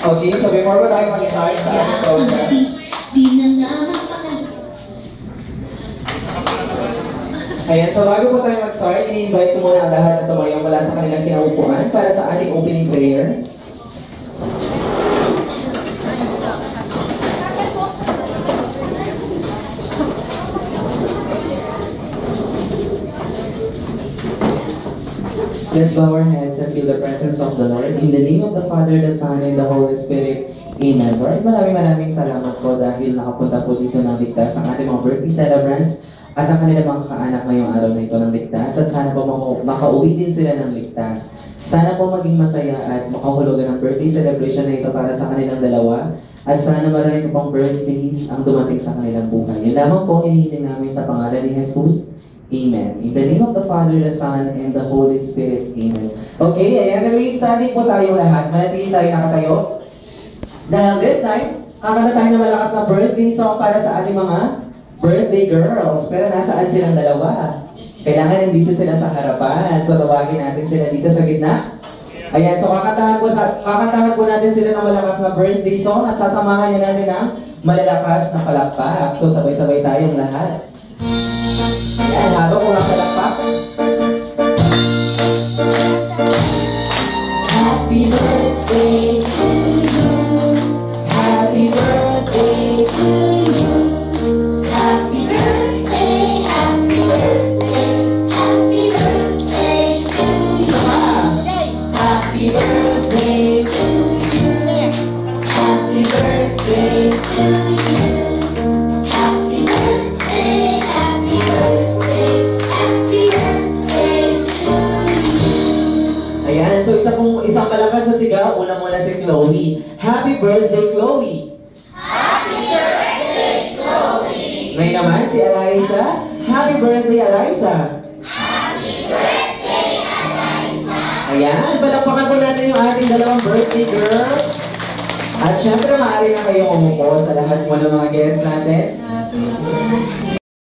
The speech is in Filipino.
Okay, so before po tayo mag-start sa ating program, ayan, so bago po tayo mag-start, ini-invite ko muna ang lahat na tumayo mula sa kanilang kinaupuan para sa ating opening prayer. Let's bow our heads and feel the presence of the Lord. In the name of the Father, the Son, and the Holy Spirit. Amen. Lord, maraming salamat po dahil nakapunta po dito ng ligtas ang ating mga birthday celebrants at ang kanilang mga kaanak ngayong araw na ito ng ligtas. At sana po makauwi din sila ng ligtas. Sana po maging masaya at makahulugan ang birthday celebration na ito para sa kanilang dalawa. At sana marami po pang birthdays ang dumating sa kanilang buhay. Yan lamang po hinihiling namin sa pangalan ni Jesus. Amen. In the name of the Father, the Son, and the Holy Spirit. Amen. Okay, ayan. May study po tayo lahat. Manatili tayo nakatayo. Dahil this time, kakanta tayo na malakas na birthday song para sa ating mga birthday girls. Pero nasaan silang dalawa? Kailangan nandito sila sa harapan. So, tawagin natin sila dito sa gitna. Ayan, so kakantahan po natin sila ng malakas na birthday song at sasamahan niya natin ng malalakas na palakpak. So, sabay-sabay tayong lahat. Ayan, habang mga palakpak. Happy birthday to you. Happy birthday to you. Happy birthday, happy birthday, happy birthday to you. Happy birthday to you. Happy birthday to you. Happy birthday, happy birthday, happy birthday to you. Ayan, so isang malakas na sigaw. Una muna si Chloe. Happy birthday, Chloe! Happy birthday, Chloe! Ngayon naman si Eliza. Happy birthday, Eliza! Happy birthday, Eliza! Ayan, palakpakan po natin yung ating dalawang birthday girls. At syempre, maaari na kayong umupo sa lahat mo ng mga guests natin. Happy birthday!